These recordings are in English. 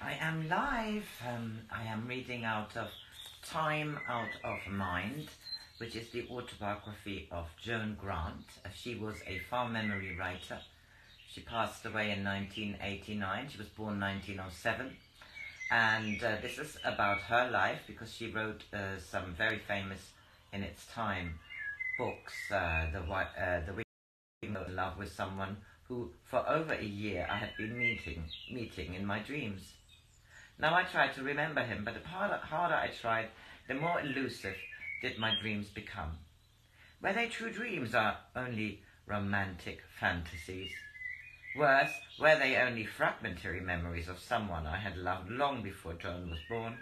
I am live. I am reading out of Time Out of Mind, which is the autobiography of Joan Grant. She was a farm memory writer. She passed away in 1989. She was born 1907. And this is about her life because she wrote some very famous in its time books. The Winged Love with someone who for over a year I had been meeting in my dreams. Now I tried to remember him, but the harder I tried, the more elusive did my dreams become. Were they true dreams or only romantic fantasies? Worse, were they only fragmentary memories of someone I had loved long before Joan was born?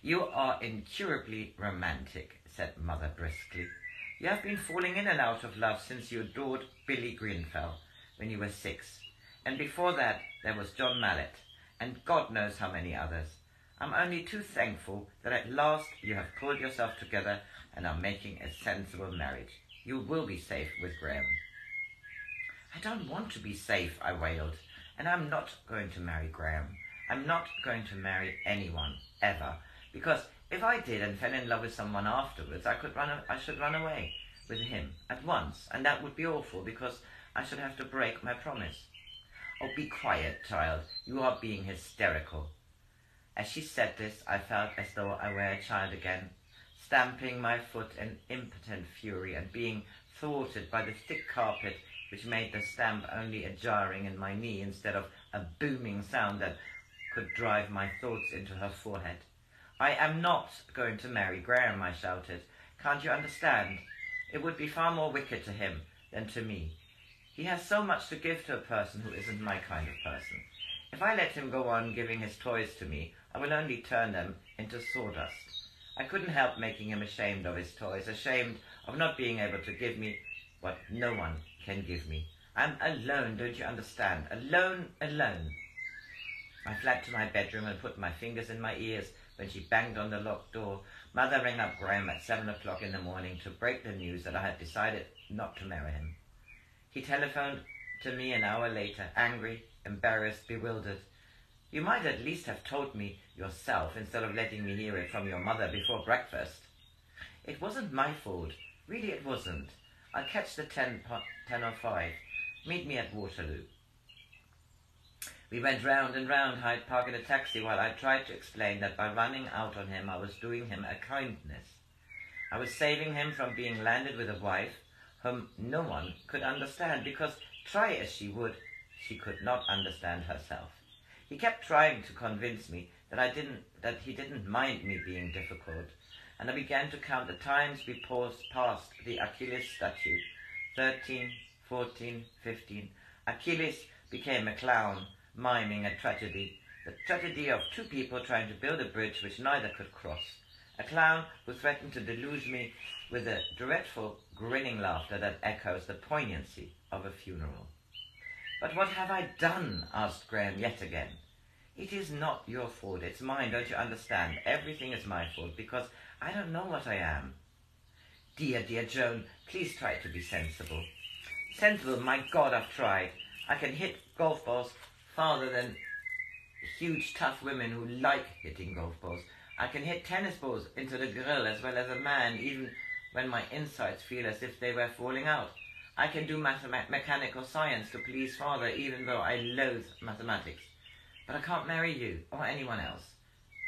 You are incurably romantic, said Mother briskly. You have been falling in and out of love since you adored Billy Greenfell when you were 6. And before that, there was John Mallet, and God knows how many others. I'm only too thankful that at last you have pulled yourself together and are making a sensible marriage. You will be safe with Graham. I don't want to be safe, I wailed, and I'm not going to marry Graham. I'm not going to marry anyone, ever, because if I did and fell in love with someone afterwards, I should run away with him at once, and that would be awful because I should have to break my promise. Oh, be quiet, child. You are being hysterical. As she said this, I felt as though I were a child again, stamping my foot in impotent fury and being thwarted by the thick carpet which made the stamp only a jarring in my knee instead of a booming sound that could drive my thoughts into her forehead. I am not going to marry Graham, I shouted. Can't you understand? It would be far more wicked to him than to me. He has so much to give to a person who isn't my kind of person. If I let him go on giving his toys to me, I will only turn them into sawdust. I couldn't help making him ashamed of his toys, ashamed of not being able to give me what no one can give me. I'm alone, don't you understand? Alone, alone. I fled to my bedroom and put my fingers in my ears when she banged on the locked door. Mother rang up Graham at 7 o'clock in the morning to break the news that I had decided not to marry him. He telephoned to me an hour later, angry, embarrassed, bewildered. You might at least have told me yourself instead of letting me hear it from your mother before breakfast. It wasn't my fault. Really, it wasn't. I'll catch the 10:05. Meet me at Waterloo. We went round and round Hyde Park in a taxi while I tried to explain that by running out on him I was doing him a kindness. I was saving him from being landed with a wife whom no one could understand because, try as she would, she could not understand herself. He kept trying to convince me that he didn't mind me being difficult, and I began to count the times we passed the Achilles statue. 13, 14, 15. Achilles became a clown, miming a tragedy, the tragedy of two people trying to build a bridge which neither could cross. A clown who threatened to deluge me with a dreadful, grinning laughter that echoes the poignancy of a funeral. But what have I done? Asked Graham yet again. It is not your fault, it's mine, don't you understand? Everything is my fault because I don't know what I am. Dear, dear Joan, please try to be sensible. Sensible, my God, I've tried. I can hit golf balls farther than huge, tough women who like hitting golf balls. I can hit tennis balls into the grill as well as a man, even when my insides feel as if they were falling out. I can do mechanical science to please father, even though I loathe mathematics. But I can't marry you or anyone else.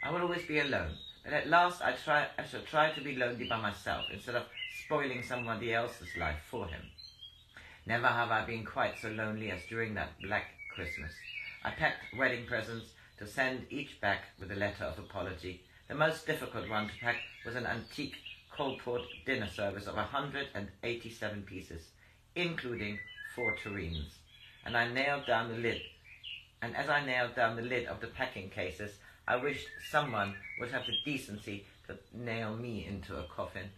I will always be alone. But at last I shall try to be lonely by myself instead of spoiling somebody else's life for him. Never have I been quite so lonely as during that black Christmas. I packed wedding presents to send each back with a letter of apology. The most difficult one to pack was an antique Coalport dinner service of 187 pieces, including 4 tureens. And as I nailed down the lid of the packing cases, I wished someone would have the decency to nail me into a coffin.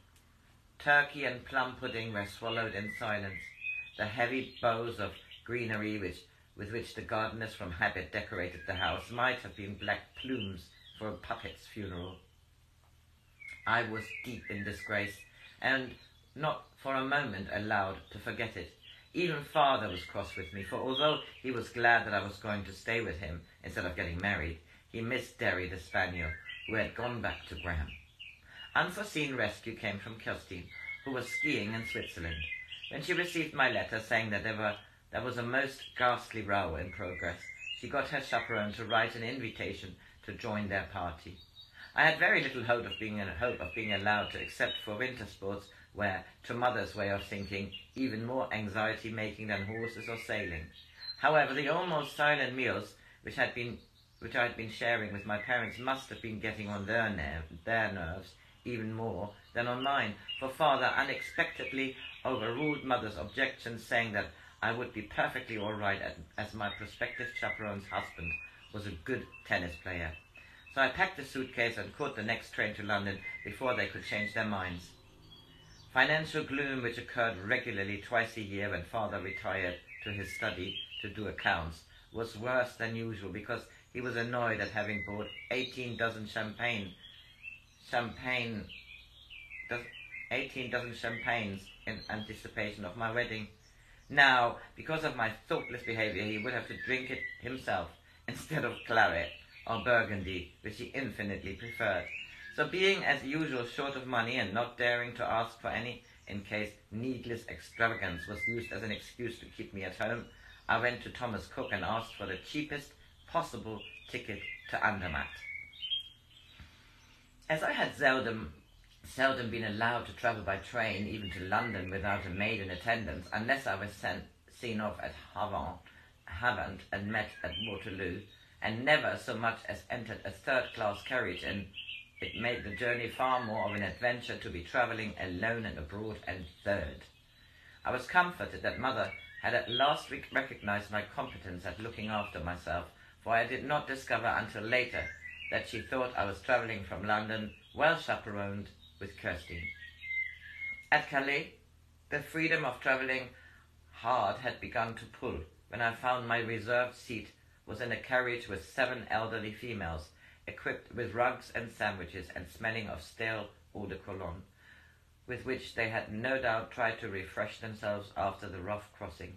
Turkey and plum pudding were swallowed in silence. The heavy boughs of greenery with which the gardeners from habit decorated the house might have been black plumes for a puppet's funeral. I was deep in disgrace, and not for a moment allowed to forget it. Even father was cross with me, for although he was glad that I was going to stay with him instead of getting married, he missed Derry the spaniel, who had gone back to Graham. Unforeseen rescue came from Kirstine, who was skiing in Switzerland. When she received my letter saying that there was a most ghastly row in progress, she got her chaperone to write an invitation to join their party. I had very little hope of being allowed to, except for winter sports, where, to mother's way of thinking, even more anxiety-making than horses or sailing. However, the almost silent meals which I had been sharing with my parents must have been getting on their nerves even more than on mine, for father unexpectedly overruled mother's objections, saying that I would be perfectly all right as my prospective chaperone's husband was a good tennis player. So I packed the suitcase and caught the next train to London before they could change their minds. Financial gloom, which occurred regularly twice a year when father retired to his study to do accounts, was worse than usual because he was annoyed at having bought 18 dozen champagnes in anticipation of my wedding. Now, because of my thoughtless behaviour, he would have to drink it himself instead of claret or burgundy, which he infinitely preferred. So being as usual short of money and not daring to ask for any in case needless extravagance was used as an excuse to keep me at home, I went to Thomas Cook and asked for the cheapest possible ticket to Andermatt. As I had seldom been allowed to travel by train, even to London, without a maid in attendance, unless I was seen off at Havant and met at Waterloo, and never so much as entered a third-class carriage, and it made the journey far more of an adventure to be travelling alone and abroad and third. I was comforted that mother had at last recognized my competence at looking after myself, for I did not discover until later that she thought I was travelling from London, well chaperoned, with Kirstine. At Calais, the freedom of travelling hard had begun to pull, when I found my reserved seat was in a carriage with 7 elderly females, equipped with rugs and sandwiches and smelling of stale eau de cologne, with which they had no doubt tried to refresh themselves after the rough crossing.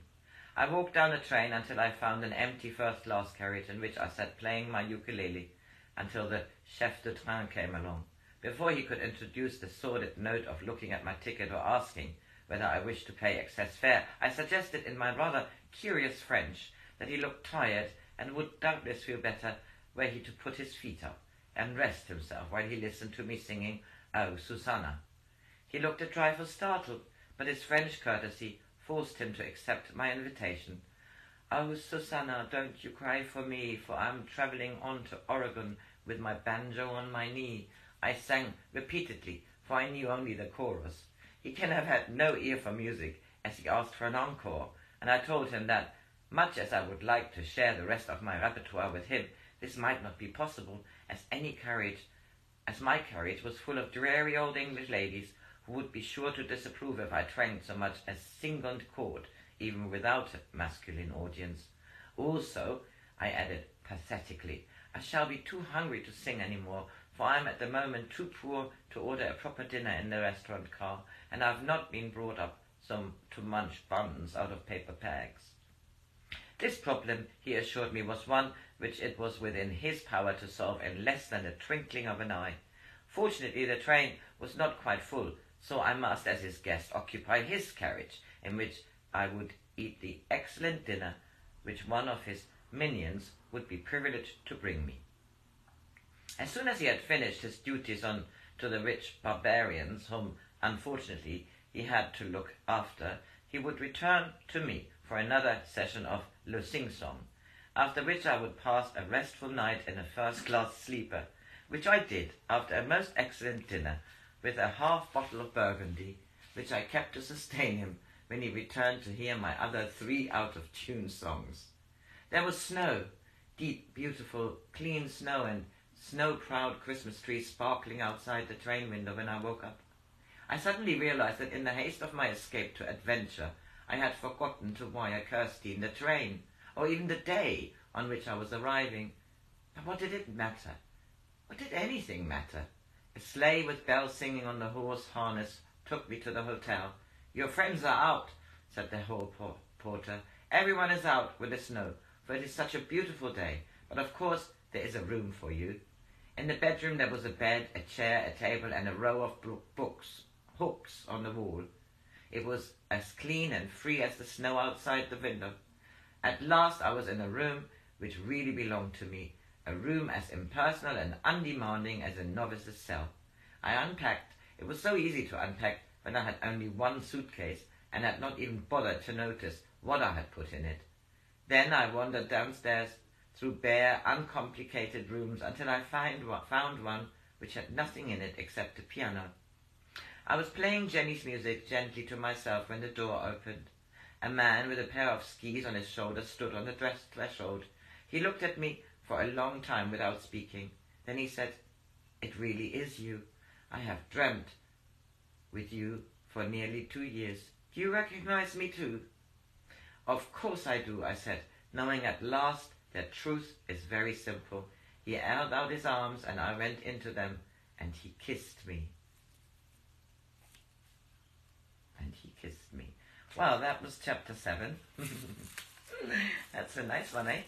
I walked down the train until I found an empty first-class carriage in which I sat playing my ukulele until the chef de train came along. Before he could introduce the sordid note of looking at my ticket or asking whether I wished to pay excess fare, I suggested in my rather curious French that he looked tired and would doubtless feel better were he to put his feet up and rest himself while he listened to me singing "Oh, Susanna." He looked a trifle startled, but his French courtesy forced him to accept my invitation. "Oh, Susanna, don't you cry for me, for I'm travelling on to Oregon with my banjo on my knee," I sang repeatedly, for I knew only the chorus. He can have had no ear for music, as he asked for an encore, and I told him that, much as I would like to share the rest of my repertoire with him, this might not be possible, as my carriage was full of dreary old English ladies who would be sure to disapprove if I twanged so much as singled chord, even without a masculine audience. Also, I added pathetically, I shall be too hungry to sing any more, for I am at the moment too poor to order a proper dinner in the restaurant car, and I have not been brought up to munch buns out of paper bags. This problem, he assured me, was one which it was within his power to solve in less than the twinkling of an eye. Fortunately, the train was not quite full, so I must, as his guest, occupy his carriage, in which I would eat the excellent dinner which one of his minions would be privileged to bring me. As soon as he had finished his duties to the rich barbarians, whom, unfortunately, he had to look after, he would return to me for another session of Le Sing-Song, after which I would pass a restful night in a first-class sleeper, which I did after a most excellent dinner, with a half bottle of Burgundy, which I kept to sustain him when he returned to hear my other 3 out-of-tune songs. There was snow, deep, beautiful, clean snow, and snow-proud Christmas trees sparkling outside the train window when I woke up. I suddenly realized that in the haste of my escape to adventure, I had forgotten to wire Kirstine the train, or even the day on which I was arriving. But what did it matter? What did anything matter? A sleigh with bells singing on the horse harness took me to the hotel. "Your friends are out," said the hall porter. "Everyone is out with the snow, for it is such a beautiful day. But of course there is a room for you." In the bedroom there was a bed, a chair, a table, and a row of hooks on the wall. It was as clean and free as the snow outside the window. At last I was in a room which really belonged to me, a room as impersonal and undemanding as a novice's cell. I unpacked. It was so easy to unpack when I had only one suitcase and had not even bothered to notice what I had put in it. Then I wandered downstairs through bare, uncomplicated rooms until I found one which had nothing in it except a piano. I was playing Jenny's music gently to myself when the door opened. A man with a pair of skis on his shoulders stood on the threshold. He looked at me for a long time without speaking. Then he said, "It really is you. I have dreamt with you for nearly 2 years. Do you recognize me too?" "Of course I do," I said, knowing at last that truth is very simple. He held out his arms and I went into them and he kissed me. Well, that was chapter 7. That's a nice one, eh?